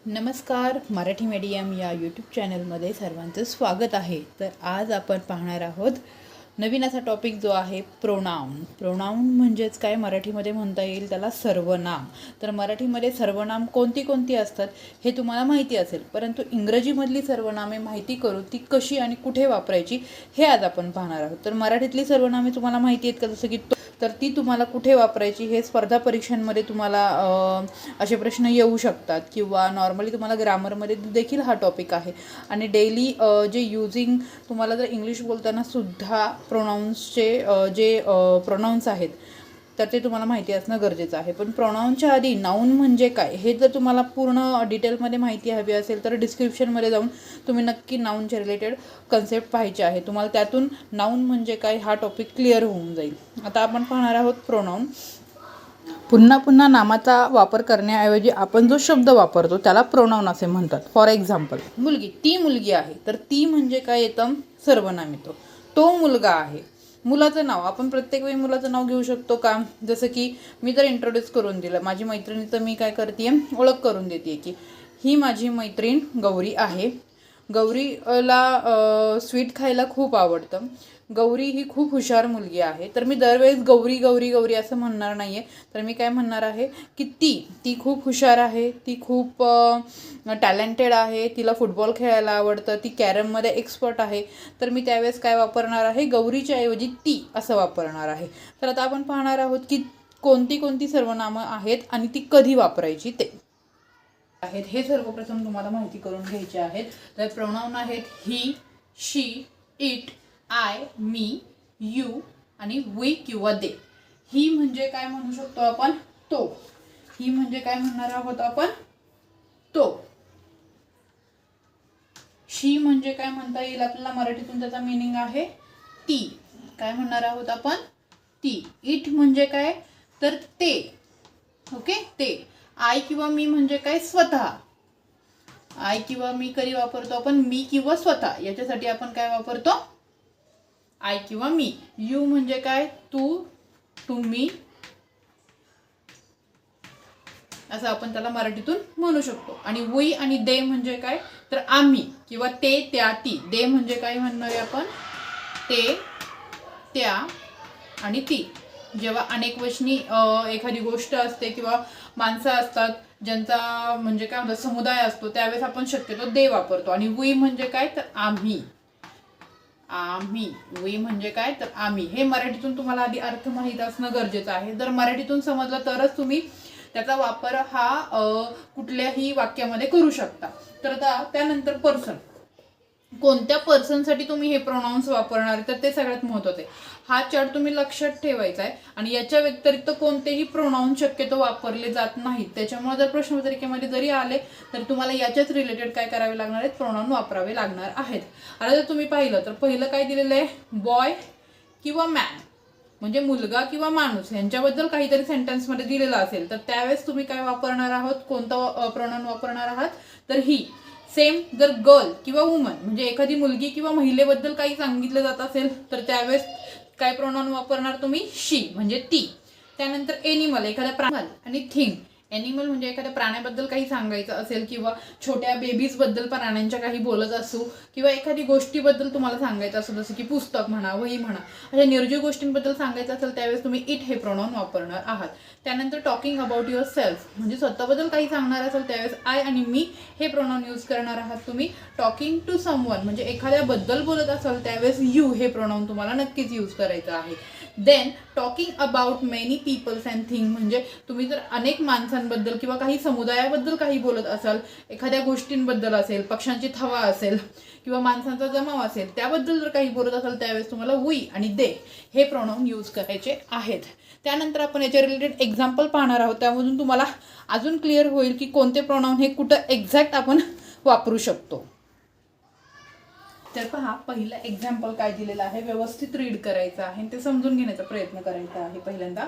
नमस्कार. मराठी मीडियम या यूट्यूब चॅनलमध्ये सर्वांचं स्वागत आहे. तर आज आपण पाहणार आहोत नवीन असा टॉपिक जो आहे प्रोनाऊन. प्रोनाऊन म्हणजेच काय मराठीमध्ये म्हणता येईल त्याला सर्वनाम. तर मराठीमध्ये सर्वनाम कोणती कोणती असतात हे तुम्हाला माहिती असेल, परंतु इंग्रजीमधली सर्वनामे माहिती करू ती कशी आणि कुठे वापरायची हे आज आपण पाहणार आहोत. तर मराठीतली सर्वनामे तुम्हाला माहिती आहेत का, जसं की तर ती तुम्हाला कुठे वापरायची हे स्पर्धा परीक्षांमध्ये तुम्हाला असे प्रश्न येऊ शकतात, किंवा नॉर्मली तुम्हाला ग्रामरमध्ये देखील हा टॉपिक आहे. आणि डेली जे यूजिंग तुम्हाला जर इंग्लिश बोलताना सुद्धा प्रोनाऊन्सचे जे प्रोनाऊन्स आहेत तर ते तुम्हाला माहिती असणं गरजेचं आहे. पण प्रोनाऊनच्या आधी नाऊन म्हणजे काय हे जर तुम्हाला पूर्ण डिटेलमध्ये माहिती हवी असेल तर डिस्क्रिप्शनमध्ये जाऊन तुम्ही नक्की नाऊनच्या रिलेटेड कन्सेप्ट पाहायचे आहे. तुम्हाला त्यातून नाऊन म्हणजे काय हा टॉपिक क्लिअर होऊन जाईल. आता आपण पाहणार आहोत प्रोनाऊन. पुन्हा पुन्हा नामाचा वापर करण्याऐवजी आपण जो शब्द वापरतो त्याला प्रोनाऊन असे म्हणतात. फॉर एक्झाम्पल, मुलगी, ती मुलगी आहे, तर ती म्हणजे काय येतं, सर्वनाम येतो. तो मुलगा आहे, मुलाचं नाव, आपण प्रत्येक वेळी मुलाचं नाव घेऊ शकतो का? जसं की मी जर इंट्रोड्यूस करून दिलं माझी मैत्रिणीचं, मी काय करते ओळख करून देते की ही माझी मैत्रीण गौरी आहे. गौरीला स्वीट खायला खूप आवडतं. गौरी ही खूप हुशार मुलगी आहे. तर मी दरवेळेस गौरी गौरी गौरी असं म्हणणार नाही आहे, तर मी काय म्हणणार आहे की ती खूप हुशार आहे, ती खूप टॅलेंटेड आहे, तिला फुटबॉल खेळायला आवडतं, ती कॅरममध्ये एक्सपर्ट आहे. तर मी त्यावेळेस काय वापरणार आहे, गौरीच्या ऐवजी ती असं वापरणार आहे. तर आता आपण पाहणार आहोत की कोणती कोणती सर्वनामं आहेत आणि ती कधी वापरायची ते आहेत. हे सर्वप्रथम तुम्हाला माहिती करून घ्यायचे आहेत. तर प्रोनाऊन आहेत ही, शी, इट, आय, मी, यू आणि वी किंवा दे. ही म्हणजे काय म्हणू शकतो आपण, तो. ही म्हणजे काय म्हणणार आहोत आपण, तो. शी म्हणजे काय म्हणता येईल आपल्याला मराठीतून, त्याचा मीनिंग आहे ती. काय म्हणणार आहोत आपण, ती. इट म्हणजे काय तर ते. ओके, ते. आय किंवा मी म्हणजे काय, स्वतः. आय किंवा मी कधी वापरतो आपण, मी किंवा स्वतः, याच्यासाठी आपण काय वापरतो, आय किंवा मी. यू म्हणजे काय, तू, तुम्ही, असं आपण त्याला मराठीतून म्हणू शकतो. आणि वी आणि दे म्हणजे काय तर आम्ही किंवा ते, त्या, ती. दे म्हणजे काय म्हणणार आपण, ते, त्या आणि ती. जेव्हा अनेक वचनी एखादी गोष्ट असते किंवा माणसं असतात ज्यांचा म्हणजे काय म्हणतात समुदाय असतो, त्यावेळेस आपण शक्यतो दे वापरतो. आणि वी म्हणजे काय तर आम्ही. वी म्हणजे काय तर आम्ही. हे मराठीतून तुम्हाला आधी अर्थ माहीत असणं गरजेचं आहे. जर मराठीतून समजलं तरच तुम्ही त्याचा वापर हा कुठल्याही वाक्यामध्ये करू शकता. तर आता त्यानंतर पर्सन, कोणत्या पर्सनसाठी तुम्ही हे प्रोनाऊन्स वापरणार तर ते सगळ्यात महत्त्वाचं आहे. हा चार्ट तुम्ही लक्षात ठेवायचा आहे. आणि याच्या व्यतिरिक्त कोणतेही प्रोनाऊन शक्यतो वापरले जात नाहीत. त्याच्यामुळे जर प्रश्नपत्रिकेमध्ये जरी आले तर तुम्हाला याच्याच रिलेटेड काय करावे लागणार आहेत, प्रोनाऊन वापरावे लागणार आहेत. आता जर तुम्ही पाहिलं तर पहिलं काय दिलेलं आहे, बॉय किंवा मॅन, म्हणजे मुलगा किंवा माणूस यांच्याबद्दल काहीतरी सेंटेन्समध्ये दिलेलं असेल तर त्यावेळेस तुम्ही काय वापरणार आहोत, कोणता प्रोनाऊन वापरणार आहात तर ही. सेम जर गर्ल किंवा वुमन म्हणजे एखादी मुलगी किंवा महिलेबद्दल काही सांगितलं जात असेल तर त्यावेळेस काय प्रोनाऊन वापरणार तुम्ही, शी म्हणजे ती. त्यानंतर एनिमल, एखादा प्राणी, आणि थिंग. एनिमल म्हणजे एखाद्या प्राण्याबद्दल काही सांगायचं असेल किंवा छोट्या बेबीज बद्दल प्राण्यांच्या काही बोलत असू किंवा एखादी गोष्टीबद्दल तुम्हाला सांगायचं असेल, जसं की पुस्तक म्हणा, वही म्हणा, अशा निर्जीव गोष्टींबद्दल सांगायचं असेल त्यावेळेस तुम्ही इट हे प्रोनाऊन वापरणार आहात. त्यानंतर टॉकिंग अबाउट युअर सेल्फ म्हणजे स्वतःबद्दल काही सांगणार असेल त्यावेळेस आय आणि मी हे प्रोनाऊन यूज करणार आहात तुम्ही. टॉकिंग टू समवन म्हणजे एखाद्याबद्दल बोलत असाल त्यावेळेस यू हे प्रोनाऊन तुम्हाला नक्कीच यूज करायचं आहे. Then talking about many peoples and thing म्हणजे तुम्ही जर अनेक माणसांबद्दल किंवा काही समुदायाबद्दल काही बोलत असाल, एखाद्या गोष्टींबद्दल असेल, पक्ष्यांची थवा असेल किंवा माणसांचा जमाव असेल, त्याबद्दल जर काही बोलत असाल त्यावेळेस तुम्हाला वी आणि दे हे प्रोनाऊन यूज करायचे आहेत. त्यानंतर आपण याच्या रिलेटेड एक्झाम्पल पाहणार आहोत, त्यामधून तुम्हाला अजून क्लिअर होईल की कोणते प्रोनाऊन हे कुठं एक्झॅक्ट आपण वापरू शकतो. तर पहा, पहिलं एक्झाम्पल काय दिलेलं आहे, व्यवस्थित रीड करायचं आहे, ते समजून घेण्याचा प्रयत्न करायचा आहे. पहिल्यांदा,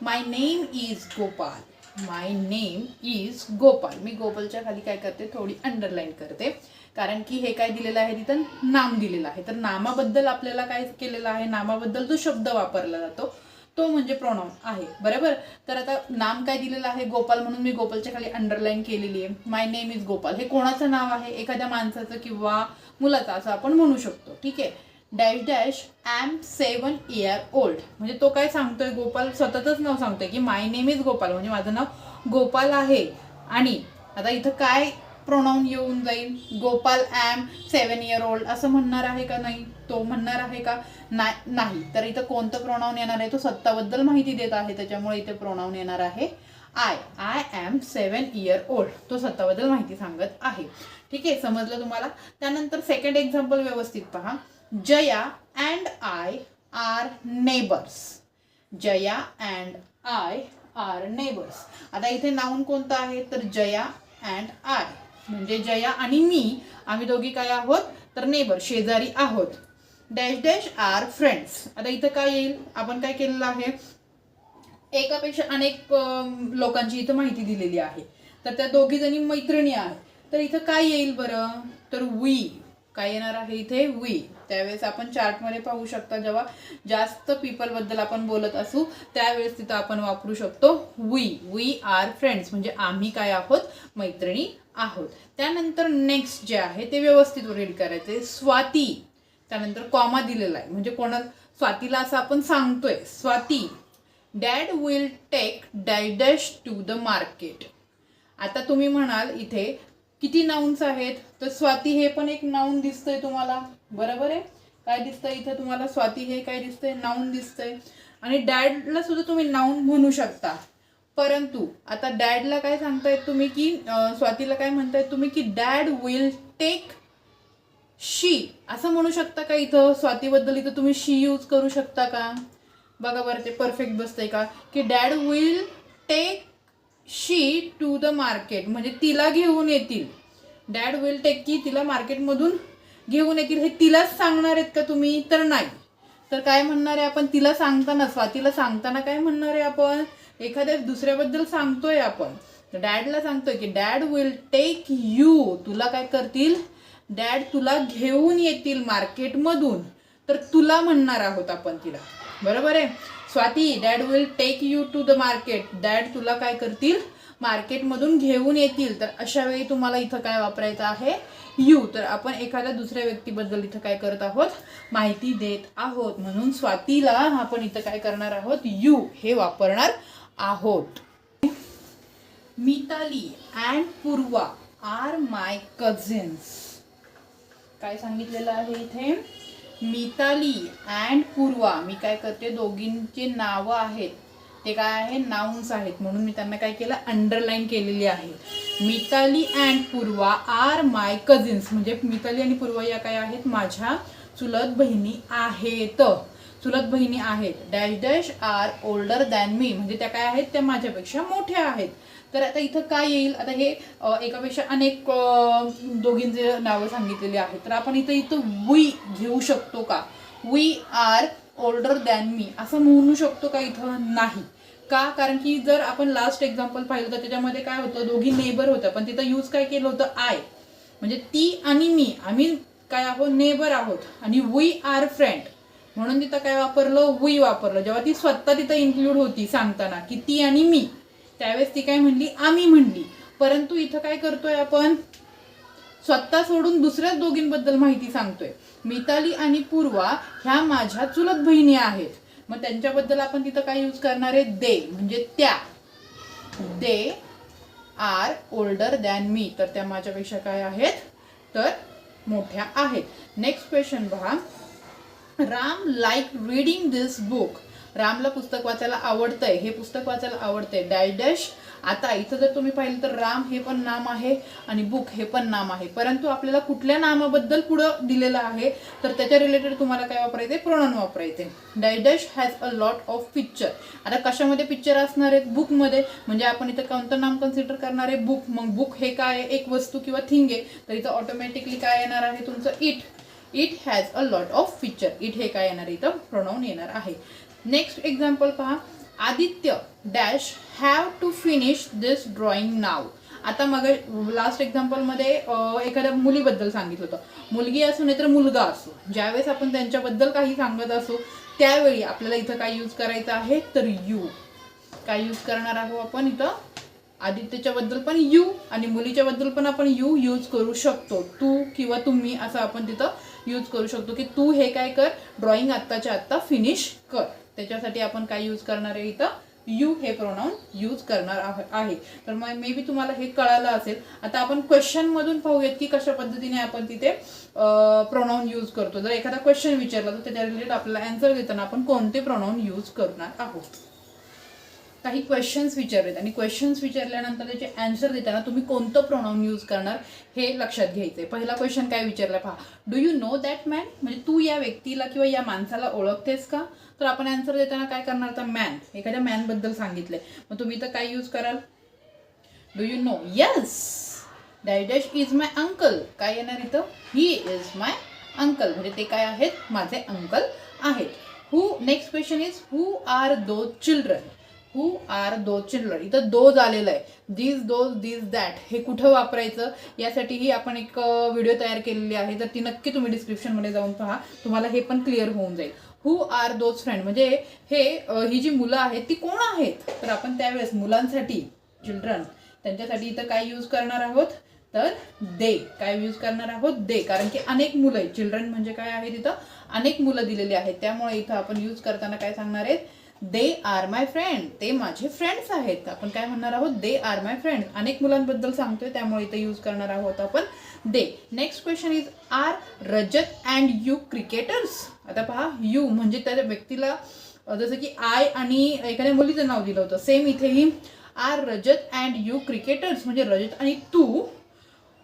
my name is Gopal. My name is Gopal. मी गोपालच्या खाली काय करते, थोडी अंडरलाईन करते, कारण की हे काय दिलेलं आहे, तिथं नाम दिलेलं आहे. तर नामाबद्दल आपल्याला काय केलेलं आहे, नामाबद्दल जो शब्द वापरला जातो तो म्हणजे प्रोनाउन आहे. बरोबर. तर आता नाम काय दिलेलं आहे गोपाल, म्हणून मी गोपालच्या खाली अंडरलाईन केलेली आहे. माय नेम इज गोपाल. हे कोणाचं नाव आहे? एखाद्या माणसाचं किंवा मुलाचं असं आपण म्हणू शकतो. ठीक आहे. Dash dash M 7 year old म्हणजे तो काय सांगतोय, गोपाल स्वतःच नाव सांगतोय की माय नेम इज गोपाल म्हणजे माझं नाव गोपाल आहे. आणि आता इथं काय प्रोनाउन येऊन जाईल? गोपाल एम 7 year old असं म्हणणार आहे का? नाही. तो म्हणणार आहे का? नाही. तर इथं कोणतं प्रोनाउन येणार आहे? तो स्वतःबद्दल माहिती देत आहे, त्याच्यामुळे इथे प्रोनाउन येणार आहे आय एम 7 year old. तो स्वतःबद्दल माहिती सांगत आहे. ठीक आहे, समजलं तुम्हाला? त्यानंतर सेकंड एक्झाम्पल व्यवस्थित पहा. Jaya and I are neighbours. Jaya and I are neighbours. आता इथे नाउन कोणतं आहे? तर जया अँड आय म्हणजे जया आणि मी, आम्ही दोघी काय आहोत? तर नेबर, शेजारी आहोत. Dash dash are friends. आता इथं काय येईल? आपण काय केलेलं आहे? एकापेक्षा अनेक लोकांची इथं माहिती दिलेली आहे, तर त्या दोघी जणी मैत्रिणी आहेत. तर इथं काय येईल बरं? तर वी. काय येणार आहे इथे? वी. त्यावेळेस आपण चार्टमध्ये पाहू शकता, जेव्हा जास्त पीपल बद्दल आपण बोलत असू त्यावेळेस तिथं आपण वापरू शकतो वी आर फ्रेंड्स म्हणजे आम्ही काय आहोत? मैत्रिणी आहोत. त्यानंतर नेक्स्ट जे आहे ते व्यवस्थित रीड करायचे. स्वाती. त्यानंतर कॉमा दिलेला आहे म्हणजे कोणा? स्वातीला असं आपण सांगतोय. Swati dad will take dash dash to the market. आता तुम्ही म्हणाल इथे किती नाउन्स आहेत? तर स्वाती हे पण एक नाउन दिसतंय तुम्हाला. बरोबर आहे. काय दिसतंय इथं तुम्हाला? स्वाती हे काय दिसतंय? नाउन दिसतंय. आणि डॅडला सुद्धा तुम्ही नाउन म्हणू शकता. परंतु आता डॅडला काय सांगतायत तुम्ही की स्वातीला काय म्हणतायत तुम्ही की डॅड विल टेक शी असं म्हणू शकता का? इथं स्वातीबद्दल इथं तुम्ही शी यूज करू शकता का? बघा बरं ते परफेक्ट बसतंय का? की dad will take she to the market म्हणजे तिला घेऊन येतील. डॅड विल टेक की तिला मार्केटमधून घेऊन येतील. हे तिलाच सांगणार आहेत का तुम्ही? तर नाही. तर काय म्हणणार आहे आपण? तिला सांगताना, स्वातीला सांगताना काय म्हणणार आहे आपण? एखाद्या दुसऱ्याबद्दल सांगतोय आपण. डॅडला सांगतोय की डॅड विल टेक यू. तुला काय करतील? डॅड तुला घेऊन येतील मार्केटमधून. तर तुला म्हणणार आहोत आपण तिला. बरोबर आहे. Swati dad will take you to the market. Dad तुला काय करतील? मार्केटमधून घेऊन येतील. तर अशा वेळी तुम्हाला इथं काय वापरायचं आहे? यू. तर आपण एखाद्या दुसऱ्या व्यक्तीबद्दल इथं काय करत आहोत? माहिती देत आहोत. म्हणून स्वातीला आपण इथं काय करणार आहोत? यू हे वापरणार आहोत. Mitali and Purva are my cousins. काय सांगितलेलं आहे इथे? मिताली अँड पूर्वा. मी काय करते? दोघींचे नावं आहेत ते काय आहे? नाउन्स आहेत, म्हणून मी त्यांना काय केलं? अंडरलाईन केलेली आहे. Mitali and Purva are my cousins म्हणजे मिताली आणि पूर्वा या काय आहेत? माझ्या चुलत बहिणी आहेत. चुलत बहिणी आहेत. Dash dash are older than me म्हणजे त्या काय आहेत? त्या माझ्यापेक्षा मोठ्या आहेत. तर आता इथं काय येईल? आता हे एकापेक्षा अनेक दोघींचे नावं सांगितलेली आहेत. तर आपण इथं वी घेऊ शकतो का? वी आर ओल्डर दॅन मी असं म्हणू शकतो का इथं? नाही. का? कारण की जर आपण लास्ट एक्झाम्पल पाहिलं तर त्याच्यामध्ये काय होतं? दोघी नेबर होत्या, पण तिथं यूज काय केलं होतं? आय. म्हणजे ती आणि मी, आम्ही काय आहोत? नेबर आहोत. आणि वी आर फ्रेंड म्हणून तिथं काय वापरलं? वी वापरलं. जेव्हा ती स्वतः तिथं इन्क्लूड होती सांगताना की ती आणि मी, त्यावेळेस ती काय म्हणली? आम्ही म्हणली. परंतु इथं काय करतोय आपण? स्वतः सोडून दुसऱ्याच दोघींबद्दल माहिती सांगतोय. मिताली आणि पूर्वा ह्या माझ्या चुलत बहिणी आहेत. मग त्यांच्याबद्दल आपण तिथं काय यूज करणार आहे? दे म्हणजे त्या. दे आर ओल्डर दॅन मी. तर त्या माझ्यापेक्षा काय आहेत? तर मोठ्या आहेत. नेक्स्ट क्वेश्चन पहा. राम लाईक रीडिंग दिस बुक. रामला पुस्तक वाचायला आवडतंय. हे पुस्तक वाचायला आवडतंय. Dash dash. आता इथं जर तुम्ही पाहिलं तर राम हे पण नाम आहे आणि बुक हे पण नाम आहे. परंतु आपल्याला कुठल्या नामाबद्दल पुढं दिलेलं आहे तर त्याच्या रिलेटेड तुम्हाला काय वापरायचे? प्रोनाउन वापरायचे. Dash dash has a lot of picture. आता कशामध्ये पिक्चर असणार आहेत? बुकमध्ये. म्हणजे आपण इथं कोणतं नाम कन्सिडर करणार आहे? बुक. मग बुक हे काय आहे? एक वस्तू किंवा थिंग आहे. तर इथं ऑटोमॅटिकली काय येणार आहे तुमचं? It. It has a lot of picture. It हे काय येणार? इथं प्रोनाउन येणार आहे. नेक्स्ट एक्झाम्पल पहा. Aditya dash have to finish this drawing now. आता मग लास्ट एक्झाम्पलमध्ये एखाद्या मुलीबद्दल सांगितलं होतं. मुलगी असो नाही तर मुलगा असो, ज्यावेळेस आपण त्यांच्याबद्दल काही सांगत असो त्यावेळी आपल्याला इथं काय यूज करायचं आहे तर यू. काय यूज करणार आहोत आपण इथं? आदित्यच्या बद्दल पण यू आणि मुलीच्या बद्दल पण आपण यू यूज करू शकतो. तू किंवा तुम्ही असं आपण तिथं यूज करू शकतो की तू हे काय कर, ड्रॉइंग आत्ताच्या आत्ता फिनिश कर. त्याच्यासाठी आपण काय यूज करणार आहे इथं? यू हे प्रोनाउन यूज करणार आहे. तर मग मे बी तुम्हाला हे कळालं असेल. आता आपण क्वेश्चन मधून पाहूयात की कशा पद्धतीने आपण तिथे प्रोनाउन यूज करतो. जर एखादा क्वेश्चन विचारला तर त्याच्या रिलेटेड आपल्याला आन्सर देताना आपण कोणते प्रोनाउन यूज करणार आहोत. काही क्वेश्चन्स विचारलेत आणि क्वेश्चन्स विचारल्यानंतर त्याचे आन्सर देताना तुम्ही कोणतं प्रोनाउन यूज करणार हे लक्षात घ्यायचंय. पहिला क्वेश्चन काय विचारला पहा, do you know that man, म्हणजे तू या व्यक्तीला किंवा या माणसाला ओळखतेस का? तर आपण आन्सर देताना काय करणार? तर मॅन, एखाद्या मॅन बद्दल सांगितलंय, मग तुम्ही तर काय यूज कराल? Do you know, yes dash is my uncle. काय येणार इथं? ही इज माय अंकल, म्हणजे ते काय आहेत? माझे अंकल आहेत. Who, next question is who are those children. Who are those children, इथं दोज आलेलं आहे. दिस दोज दिस दॅट हे कुठं वापरायचं यासाठीही आपण एक व्हिडिओ तयार केलेली आहे, तर ती नक्की तुम्ही डिस्क्रिप्शनमध्ये जाऊन पहा, तुम्हाला हे पण क्लिअर होऊन जाईल. हु आर दोज फ्रेंड म्हणजे हे ही जी मुलं आहेत ती कोण आहेत? तर आपण त्यावेळेस मुलांसाठी चिल्ड्रन त्यांच्यासाठी इथं काय यूज करणार आहोत तर दे. काय यूज करणार आहोत? दे, कारण की अनेक मुलं आहेत. चिल्ड्रन म्हणजे काय आहे तिथं अनेक मुलं दिलेली आहेत, त्यामुळे इथं आपण यूज करताना काय सांगणार आहेत? दे आर माय फ्रेंड, ते माझे फ्रेंड्स आहेत. आपण काय म्हणणार आहोत? They are my friend. अनेक मुलांबद्दल सांगतोय त्यामुळे इथे यूज करणार आहोत आपण they. Next question is are Rajat and you cricketers. आता पहा, यू म्हणजे त्या व्यक्तीला जसं की आय आणि एखाद्या मुलीचं नाव दिलं होतं, सेम इथेही are Rajat and you cricketers म्हणजे रजत आणि तू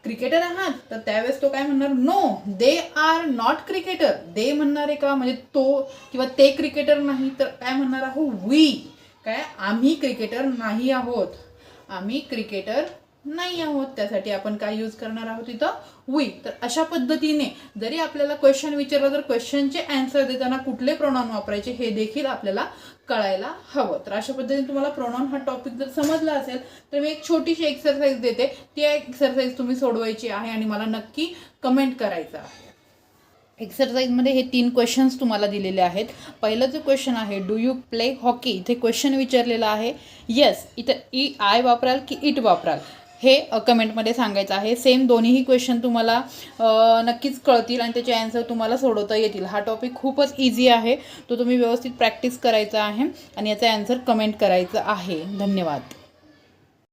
क्रिकेटर आहात. तर त्यावेळेस तो काय म्हणणार? No they are not cricketer. They म्हणणार आहे का म्हणजे तो किंवा ते क्रिकेटर नाही, तर काय म्हणणार आहोत? वी. काय? आम्ही क्रिकेटर नाही आहोत, आम्ही क्रिकेटर नाही आहोत. त्यासाठी आपण काय यूज करणार आहोत इथं? वी. तर अशा पद्धतीने जरी आपल्याला क्वेश्चन विचारला तर क्वेश्चनचे आन्सर देताना कुठले प्रोनाउन वापरायचे हे देखील आपल्याला कळायला हवं. तर अशा पद्धतीने तुम्हाला प्रोनाउन हा टॉपिक जर समजला असेल तर मी एक छोटीशी एक्सरसाइज देते, ती एक्सरसाइज तुम्ही सोडवायची आहे आणि मला नक्की कमेंट करायचं आहे. एक्सरसाइजमध्ये हे 3 क्वेश्चन्स तुम्हाला दिलेले आहेत. पहिलं जो क्वेश्चन आहे डू यू प्ले हॉकी, इथे क्वेश्चन विचारलेला आहे. येस, इथं आय वापराल की इट वापराल हे कमेंटमध्ये सांगायचं आहे. सेम दोन्हीही क्वेश्चन तुम्हाला नक्कीच कळतील आणि त्याचे आन्सर तुम्हाला सोडवता येतील. हा टॉपिक खूपच इझी आहे, तो तुम्ही व्यवस्थित प्रॅक्टिस करायचा आहे आणि याचा आन्सर कमेंट करायचं आहे. धन्यवाद.